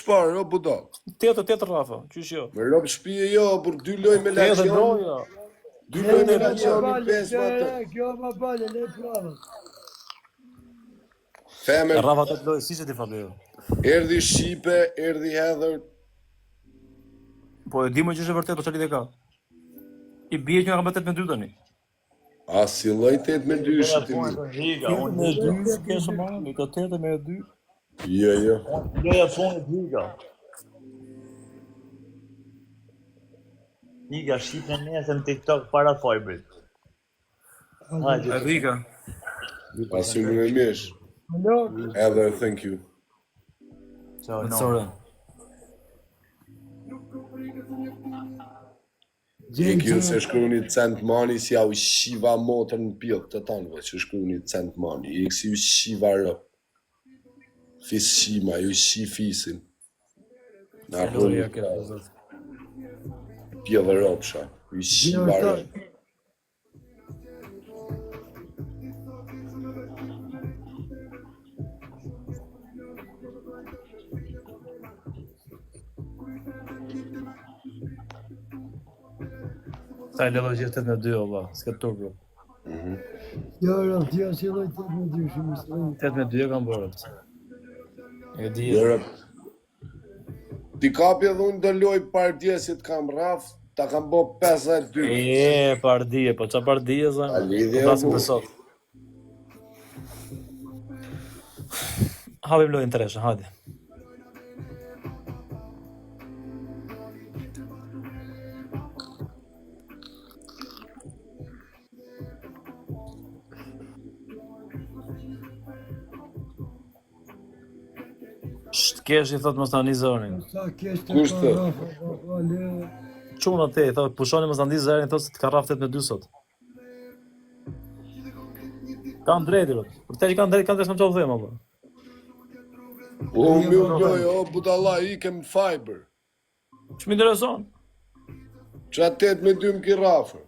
shparë, o budak. Tjetër Rafa, qysh jo? Me rob shtëpie jo, për 2 loj me Tjetër laqion. broja. 2 loj me laqion, 5 matë. Kjo ma bale, le prave. Femër, Rafa të loj, si që ti falë jo? erdi Shqipe, erdi Hedher. Po e di më që është e vërtet, po çfarë lidhje ka? I bie që nga 8 me 2 tani. A si lloj 8 me 2 shiti mi. Giga, unë Me 2 s'kesh më, me 8 me 2. Jo, jo. loja punët giga. Giga, shqipë në nesër në TikTok para fajbrit. Hajde. Rika. Asim me mish. Hedher, thank you. Ciao, no. Sorry. Kjo se shkruni cent mani si ja u shiva motër në pjellë të tanëve që shkruni cent mani. I kësi u shiva rë. Fis shima, ju shi fisin. Në arroni pjellë rëpsha. Ju shiva rë. Ta e ledho gjithë 8 me 2, ola, s'ke të turpë. Jo, tja si loj 8 me 2 shumë së 8 me 2 e kam bërë. E di. Jërë. Ti kapi edhe unë do loj pardjesit kam raf, ta kam bo 52. Pardije, po qa pardije, zë? A lidhje, Po flasim për sot. Hapim lojën të reshe, hajde. Kesh i thot mos tani zërin. Sa kesh të Kush të? bale. Çuna te, i thot pushoni mos tani zërin, thot se të ka rraf 8 me 2 sot. Kam drejtë, rot. Për te që kanë drejtë, kanë drejtë s'kam çfarë them apo. O, mi u loj, o, budalla, i kem fiber. Ç'më intereson? Qa 8 me 2 më ki rafër.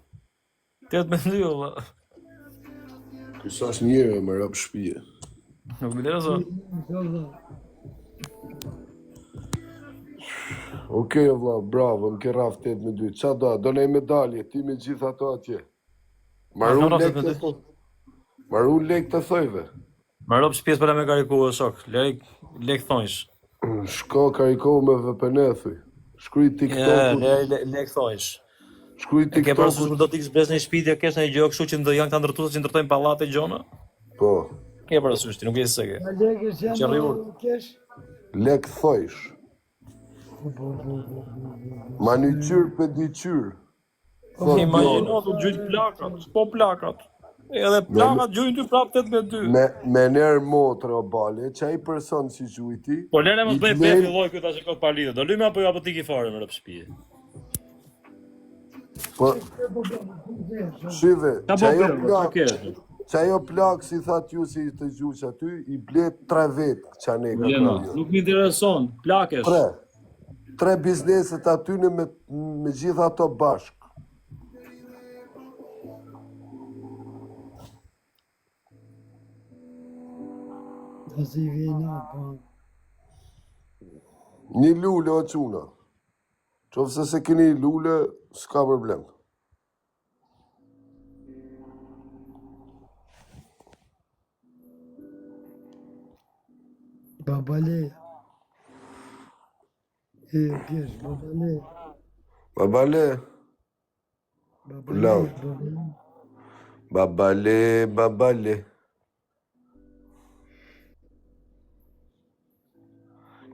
8 me 2, valla. Kësa është njëre me rëpë shpije. Nuk më intereson. Okej, vlla, bravo, më ke raf 8 me 2. Qa do nej medalje, ti me gjithë ato atje. Maru lek të thojve. Më rop shtëpisë për me kariku shok. Lek thonjsh. Shko kariko me VPN thuj. Shkruj TikTok-u. Lek thonjsh. Shkruj E ke parasysh TikTok-u. kur do t'ikës brez në shtëpi dhe kesh në gjë kështu që do janë këta ndërtuesa që ndërtojnë pallate gjona? Po, Ke parasysh ti, nuk e se ke. Lekës janë kesh? lek thojsh. Maniqyr pediqyr. Imagjino të gjujt plakat, po plakat. Edhe plakat gjujnë ty prap 8 me 2. Me nërë motrë o bale, që ai person si gjujti. Po lere mos bëj befi lloj këtu tash kot palidhe. Do lymë apo ti ki fare në rrap shtëpi. Po, shive, Ta që ajo bëj, plak, ke. që ajo plak si that ju si të gjuq aty, i blet 3 vetë që ne ka Lena, kjo. nuk më intereson, plakesh. 3 bizneset aty në me gjitha ato bashk. Dhe si vina, po. Një lule o quna. Qofse se keni lule, s'ka problem. Babale. Kesh, babale. Babale, Lau. babale.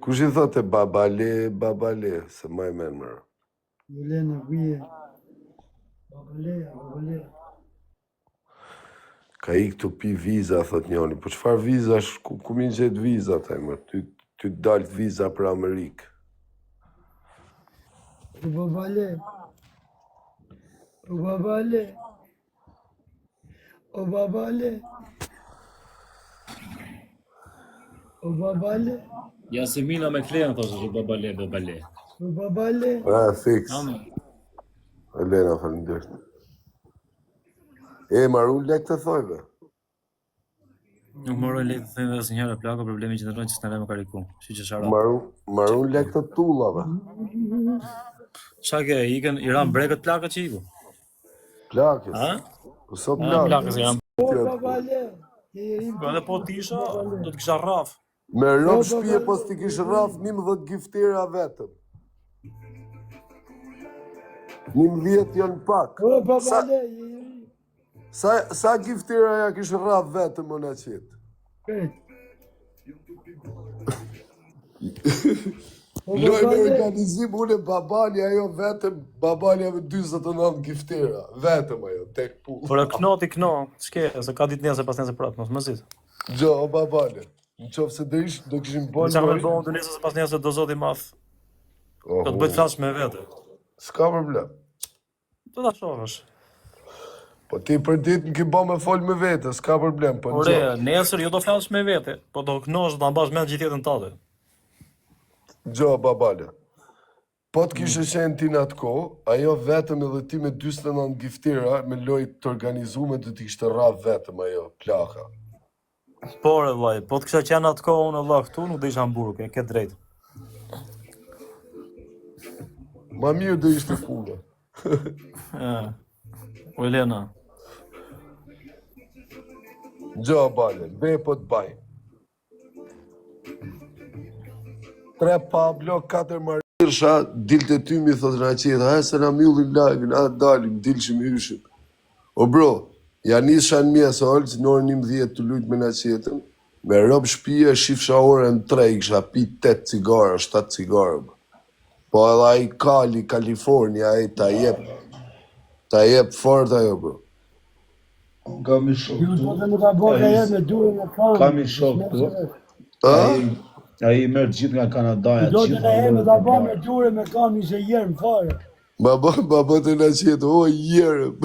Kush i thote babale, se ma e men mërë. Jelena, vije. Babale. Ka i këtu pi viza, thot njoni. Po qëfar vizash, ku mi gjetë vizat, e mërë? Ty dalët viza për Amerikë. O babale. O babale. O babale. O babale. Jasimina me Klean thosë që babale. O babale. Fix. Elena, falenderit. E, maru lek të thojve. Nuk moroj lekë të thënë asnjë herë plaka, problemi që ndron që s'na lëmë kariku. Kështu që shara. Marun lek të tullave. Çka ke, ikën Iran brekët plakët që iku? Plakës. Ha? Po so Plakës janë. Po babale. Edhe po t'isha, do të kisha rraf. Me rob shtëpie po s'ti kish rraf 11 giftera vetëm. 11 janë pak. Po babale. Sa giftera ja kish rraf vetëm më në qitë? Loj me organizim unë babali ajo vetëm, babali me 29 giftera, vetëm ajo, tek pull. Por e knoti kno, s'ke, se ka ditë njëse pas njëse prapë, mos mëzit. Gjo, o babali, në qofë se do kishim bon Qa me bëhon të njëse se pas njëse do zoti math, do të bëjt flash me vete. S'ka problem. Do ta shohësh. Po ti për ditë në ki bo me fol me vete, s'ka problem, po në Ore, gjo. nesër jo do flash me vete, po do knosh do ta mbash me gjithë jetën tate. Gjo, babali. Po të kishe qenë ti në atë ko, ajo vetëm edhe ti me 29 giftera, me lojt të organizume të ti kishte rraf vetëm ajo, plaka. Por e vaj, po të kisha qenë atë kohë unë Allah këtu, nuk do isha në burg, e ke drejt. Ma mirë do ishte puna. O Elena. Gjo, bale, be po të baj. 3 Pablo, 4 Marisha, dilte ty mi thot në qetë, hajë se na mjullim live, na dalim, dilshim hyshim. O bro, janë isha në mjesë olës, në orën 11 të lujt me në qetën, me rob shpije, shifsha orën 3, kisha pi 8 cigara, 7 cigara. Po edhe ai Kali, Kalifornia, ai ta jep fort ajo, bro. Kam i shok Ju tu. do të më ta bëjë ajo me durin e kanë. Kam i shok tu. Ai merr gjithë nga Kanadaja, Do të gjithë na nga jemi ta bëjë Kanadaja. me durin me kanë ishte jerm fare. Baba të në qetë, o jerëm.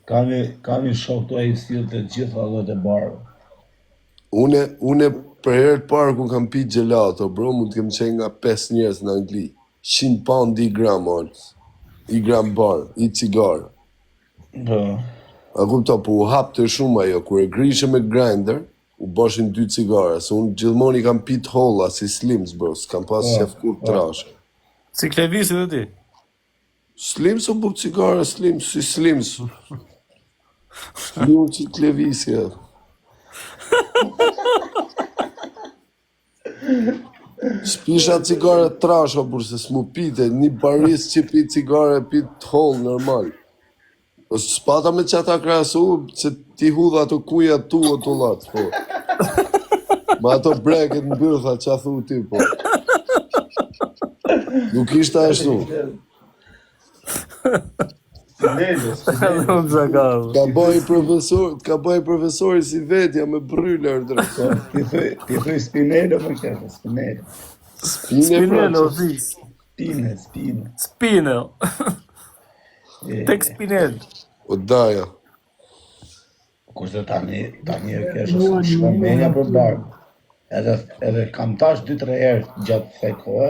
Kam i shok tu, ai sill të gjitha llojet e barë. Une për herë të parë ku kam pi gelato, bro, mund të kem qenë nga 5 njerëz në Angli. 100 pound i gram, olës. I gram bar, i cigarë. Po. A kupto, po u hap të shumë ajo, kur e grishë me grinder, u boshin 2 cigara, se unë gjithmoni kam pit holla si Slims, bro, s'kam pas qef kur trash. Si klevisi dhe ti? Slims o buk cigara, Slims, si Slims. Slims që klevisi, ja. S'pisha cigare trash, o bur, se s'mu pite, një baris që pi cigare, pit holl, normal. Po s'pata me qata krasu, se ti hudha ato kuja tu o të latë, po. Ma ato breket në bërtha, qa thu ti, po. Nuk ishte ashtu. Nuk zakaz. Ka bëj profesori si vetja me bryler drejt. Ti thuj Spinello më kërë, Spinello. Spinello, si. Spine. Spinel. Tek Spinel. O daja. Kurse tani e kesh shkëmenja për barë. Edhe kam tash 2-3 herë gjatë kësaj kohe.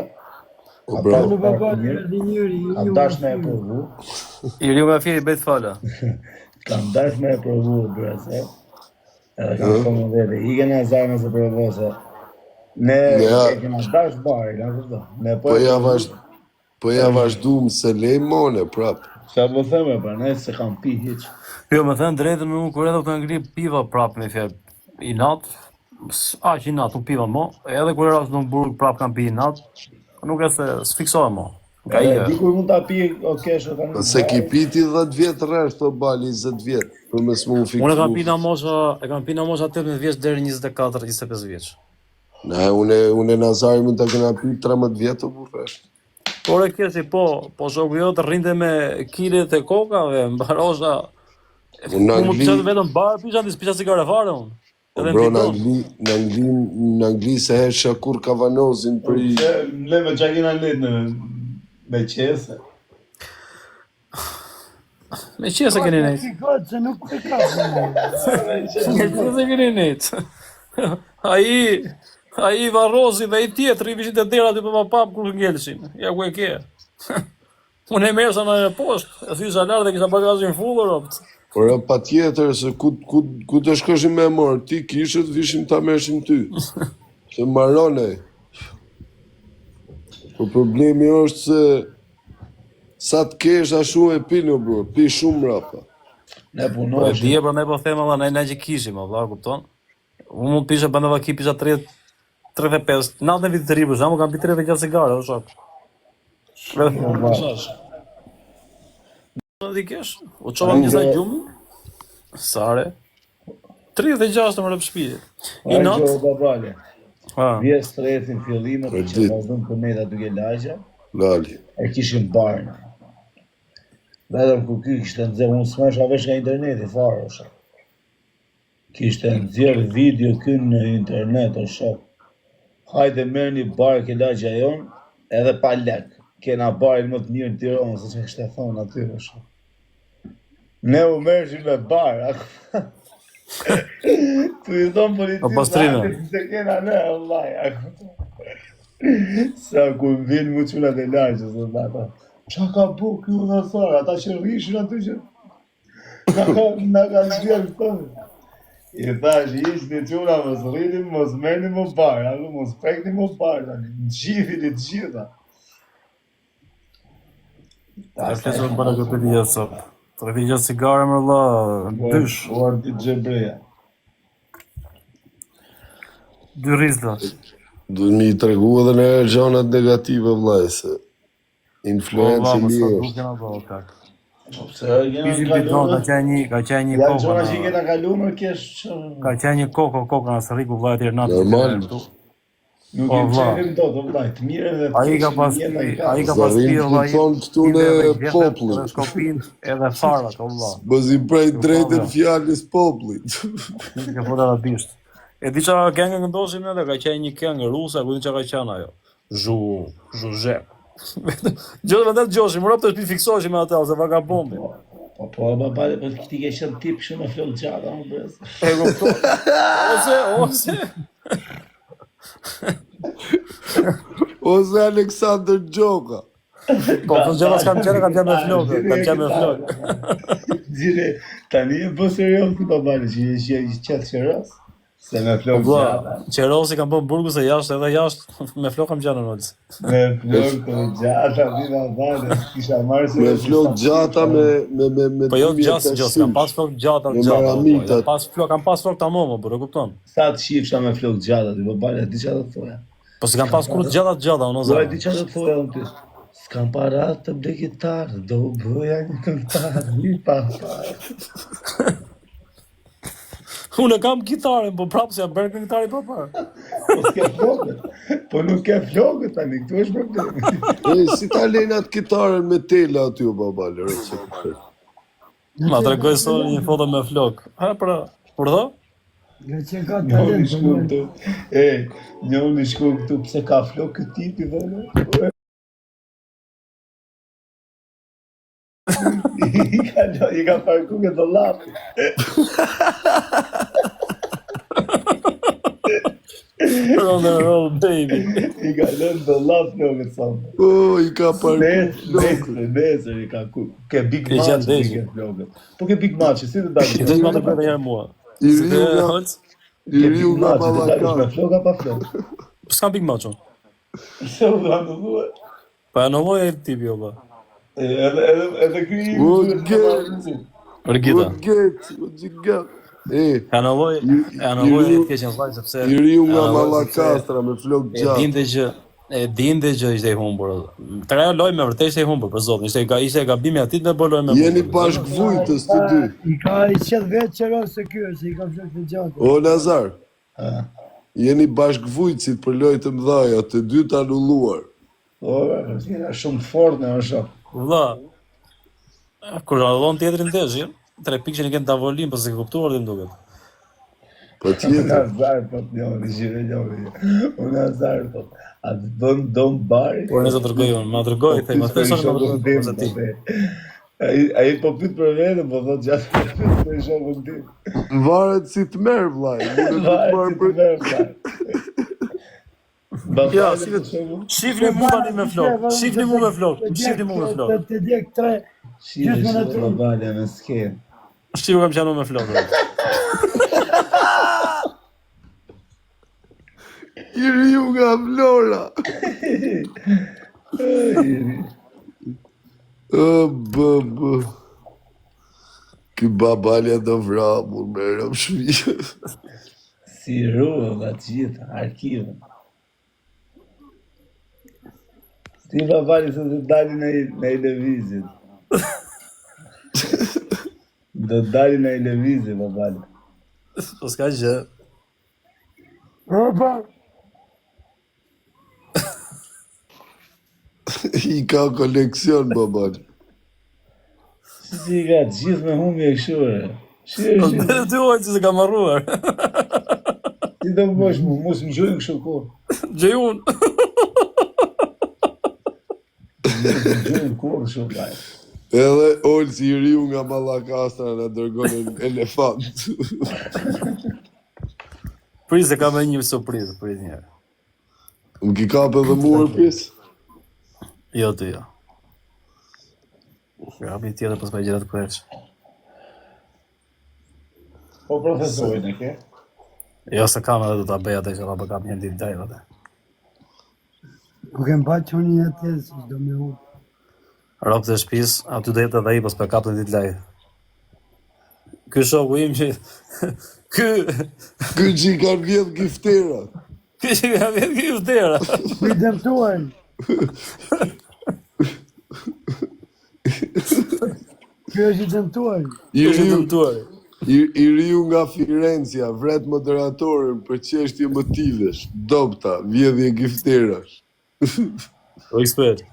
O bro. Në babale dhe njëri. Kam dash me e provu. I riu nga fjeri bëjt fala. Kam dash me e provu, brese. Edhe kam thonë vete, i kena zarë nëse provose. Ne e kena dash barë, nga kështë. Po ja vazhdu më se lej mone, prap. Qa po theme, pra, ne se kam pi hiq. Jo, me thënë drejtën, unë kur edhe të ngri piva prap me fjerë. I natë, aq i natë, nuk piva mo. Edhe kur era në burg prap kam pi i natë. Nuk e se s'fiksohe mo. Ka i e. Dikur mund ta pi, kesh, o tani. Se ki piti 10 vjetë rresht, o bali 20 vjetë, për me s'mu fiksu. Unë e kam pi në mosha 18 vjeç deri 24-25 vjeç. Ne, une Nazari mund të kena pi 13 vjetë, o burresht. Por e kesi, po shoku jo të rrinte me kilet e kokave, mbarosha. Unë në Unë më Angli, pisha vetëm bar, pisha cigare fare unë. o bro, në Angli se hesha kur kavanozin për i... Ne me qa kina let me qese. Me qese keni nejt. Se nuk e ka. Me qese keni nejt. Ai varrozi dhe i tjetëri vishin të dera ty për papap kur ngelshin. Ja ku e ke. Unë e mersa në poshtë, e thysa lartë dhe kisha bagazhin fullur opt. Por pa tjetër se ku të shkoshim me morë, ti kishët vishim ta mershim ty. Se marrone. Po problemi është se sa të kesh ashtu e pino bro, pi shumë rapa. Ne Po e punoshim. dje për ne po them edhe ne që kishim, valla, kupton? Unë mund pisha banda vaki pisha 30 35, 90 vite të ri për shkakun kam pi 36 cigare, o shok. Në di kesh, u qova një sa gjumë, sare, 36 në më rëpë shpije. I natë, babale. ha, Vjes stretin fillimet Për që ditë. vazhdon për meta duke lagja, Lali. e kishim barna. Vetëm ku ky kishte nxjerr, unë s'mesha vesh nga interneti fare, o shok. Kishte nxjerr video ky në internet, o shok. Hajde merrni bar ke lagja jon, edhe pa lek. Kena barin më të mirë në Tiranë, se që kishte thonë aty, o shok. Ne u merrshim me bar, ako. Tu i thon Po pastrina. policisë se kena ne, vallai, ako. Sa ku vin mu çunat e lagjës, vallai. Qa ka bu kjo në thara, ata që rrishin aty që na ka zgjerë këtëve. I thash, ishni quna, mos rrinim, mos merrni më barë, ako mos prekni më barë, tani, gjithini të gjitha. e flesur për në këtë ditë sot. 36 cigare më valla, dysh, Uar ti xhebreja. 2 rizla. Duhet mi tregu edhe në gjanat negative vllai se Po influencë valla, mos ka mirë. duke në valla, kak. Pse Ishim kena biton, ka kaluar, qenë një janë kokë, qona që i kena kaluar kesh që ka qenë një kokë në sërriku vllai tjerë natë. Normal. nuk Po, i vlla. qenim do të vllaj, të mirën dhe të Ai ka keqen, pas jena i ai ka ka. pas Zarrin pirë vllai. thonë këtu në popullit. Edhe skopin, edhe farat, o vlla. Mos i prej drejtën fjalës popullit. Ka fola arabisht. E di çfarë këngë këndosim ne, ka qenë një këngë ruse, ku di çka ka qenë ajo. Zhuzhe. Gjithë vetë Gjoshi, më rapë të shpi fiksoheshim me atë, ose vagabombi. Po, babale, po ti ke qenë tip shumë me flok gjata, më bëz. E kupton. Ose. Ose Aleksandr Gjoka. Po, të gjëra s'kam qenë me flokë, kam qenë me flokë. Gjire, tani e bë serios ti babale, që i qetë serios? Se me flok Vlla, gjata. Qerosi kam bën burgu se jashtë, edhe jashtë, me flokë kam qenë në nolës. Me flok të gjata, ti babale, kisha marrë se... Me flok gjata me Po jo gjatë, kam pas flokë gjata, Me gjata. maramitat. Kam pas flokë tamam, po, e kupton? Sa të shifsha me flok gjata, ti babale, di qa të thoja. Po si kam pas kur gjata, unë Po e zë. di qa të thoja unë ty. S'kam para të ble gitarë, do bëja një këngëtar, një pa parë. Unë e kam gitarën, po prapë se jam bërë këngëtari pa parë. Po s'ke flokët, po nuk ke flokët tani, këtu është problemi. Si ta lejnë atë kitarën me tela aty o babale, rëse. Ma tregoj sot një foto me flokë. Ha, për do? Nga që ka Njoni talent, shku këtu, njoni shku këtu, pse ka flokë këtë tipi, dhe I ka parku këtë lapi. Roll and roll, baby. I ka lënë do lap flokët sonë. O, i ka parku. Nesër i ka ku. Ke Big Ke Match gjatë i deshë. ke flokët. Po ke Big Match, si të dalë? I dhe ma të bërë njerë mua. I Si riu të nga, holc, i riu nga Me Ballakani. floka pa flokë. s'kam big macho. Se u dhanë të duhe. Pa e në loj e tipi, o ba. Edhe kri i O, më get. Rgita. O, get. E në loj e të keqen vaj, sepse... I riu nga e në loj Mallakastra me flok sepse gjatë. E dinte që ishte i humbur. Të ajo loj me vërtet ishte i humbur, për zotin. Ishte gabimi atit me bë loj me Jeni humbur. bashkëvujtës të dy. I ka i qëtë vetë qëro se kjo, se i ka flok të gjatë. O, Nazar. Jeni bashkëvujtësit për lojë të mëdhaja, të dy të anulluar. O, jena shumë fort në është. Vlla, kur allon tjetrin ndeshje, 3 pikë që në kënë tavolin, për se ke kuptuar dhe më duket. Pa Unë tjetër. azar, po të njëri, gjire njëri. Unë azar, po. A të bënë dom bari. Por nëse tërgoj unë, ma tërgoj, thej, ma thej sërë ma tërgoj, përse ti. A i po pyt për vete, po thot gjatë për shokën tim. Varet si të merë, vlaj. Mune të të Varet marë si për... të merë, Ja, shifni mu tani me flok, shifni mu me flok, shifni mu me flok. Të djek tre, Shire që të bale me skenë. Shqiu kam qanu me flotër. I riu nga Vlora. Bë. Ky babalja do vrapur me rëm shpijë. Si ruë nga të gjitha, arkivën. Ti babali se të dali në i lëvizit. Do të dali në i lëvizit, babali. Po s'ka gjë. Opa, I ka koleksion babal. Si ka të gjithë me humbje këshure. Po të ty ojtë që se kam arruar. Ti do më bosh mu, mos më gjojnë këshu kur. Gjejun. Më gjojnë kur këshu kaj. Edhe Olsi i riu nga Mallakastra na dërgon elefant. Pris se kam e një surprizë, pris njerë. Më ki kapë edhe muër pis? Jo të jo. Gabi tjetër pas me gjera të kreç. Po profesorin e ke? Jo se kam edhe do t'a beja të që la kam një ditë dajve dhe. ku kem pa që unë një atjes, do me unë. Ropë të shpis, aty do jetë edhe i pas për kapë në ditë lajë. Ky shoku im që... Ky Ky që i kanë vjedh giftera. që ka vjetë ky vdera. Ku i dëmtuar. Kjo është i dëmtuar. I riu, Dëmtuar. i riu nga Firencja, vret moderatorën për çështje motivesh, dopta, vjedhje gifterash. O ekspert.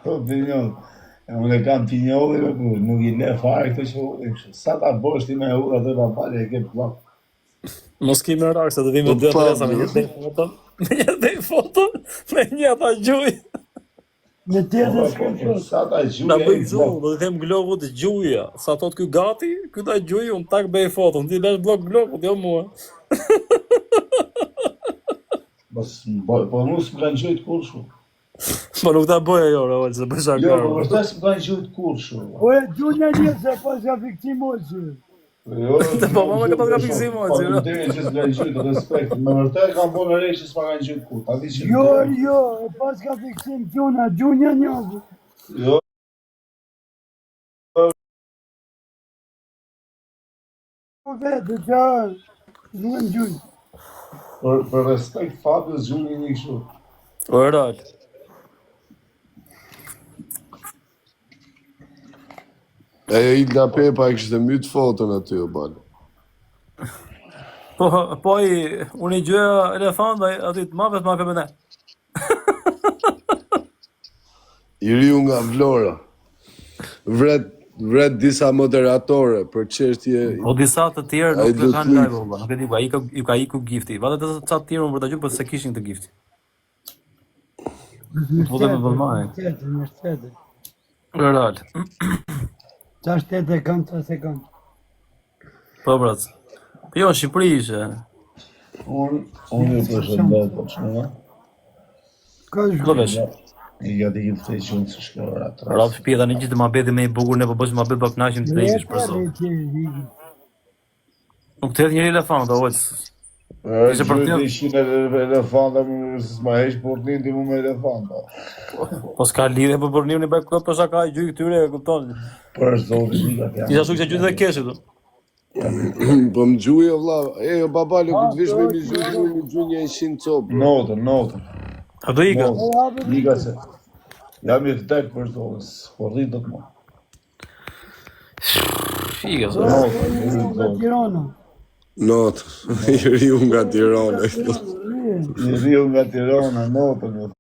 Po pinjoll. Unë e kam pinjollin e kur, nuk i le fare këtë që udhin kështu. Sa ta bosh ti me udh atë babali e ke plak. Mos ki më rakë se të vime Po, dy pa, adresa me një dhe foto. Me një dhe foto, me një ata gjuj. Me tjetër Po, s'ka sa ta Na gjuja bëj i gjuj, blok. do të them globut gjuja. Sa thot ky gati, ky ta gjuj, unë tak bëj foto. Ti bësh blok globut, jo mua. Po mos më kanë gjujt kur shu. Po nuk ta bëj ajo, Raul, se bësh Jo, po akar. vërtet më kanë gjujt kur shu. O e gjunja një se pas ka fiksim oqë. Jo, Po mama ka pas ka fiksim Po oqë, jo? të që s'kan gjujt, respekt. Me vërtet kam bo në rej që s'ma kanë gjujt kur. Ta di që Jo, jo, e pas ka fiksim gjuna, gjunja një. Jo. Po vetë, që nuk në gjunjë. Për respekt fatës gjuni një kështu. O Raul. Ajo Ilda Pepa e kishte myt foton aty o bal. Po unë i gjëja elefant, aty të mape me ne. I riu nga Vlora. Vret disa moderatore për çështje. O disa të tjerë Ai nuk do e kanë t'lik. live, valla. Nuk e di, ju ka iku gifti. Valla të ca të tjerë unë për ta gjuar, po se kishin të gifti. Po dhe me vëllmaj. Në shtete. Raul. Qa shtete kanë, qa se kanë. Po brat. Jo, në Shqipëri ishe. Unë ju përshëndet, po shumë. Ka Do shku. vesh. I gati ju të që unë së shkora atë. Raul shpje tani gjithë ma beti me i bukur, ne po bësh ma bet bak nashim të rejsh për zot. Nuk të jetë njëri elefant, o ojtë. Ishte për Gjujt t'ja- i shine elefanta, s'ma heq portin ti mu me elefanta. Po s'ka lidhe për përnim një bëj këtë për shaka i gjujë këtyre, e kupton. Për zotin, një gati Isha shuk që gjujë dhe keshi tu. Po më gjuje vlla. E babale ku të vish me një gjunje 100 copë. Notën. A do ika? Liga se. Jam i vdek për zotin, s'portin do të mu. Ika, so. Nga Tirana. Not. I riu nga Tirana. I riu nga Tirana, notën.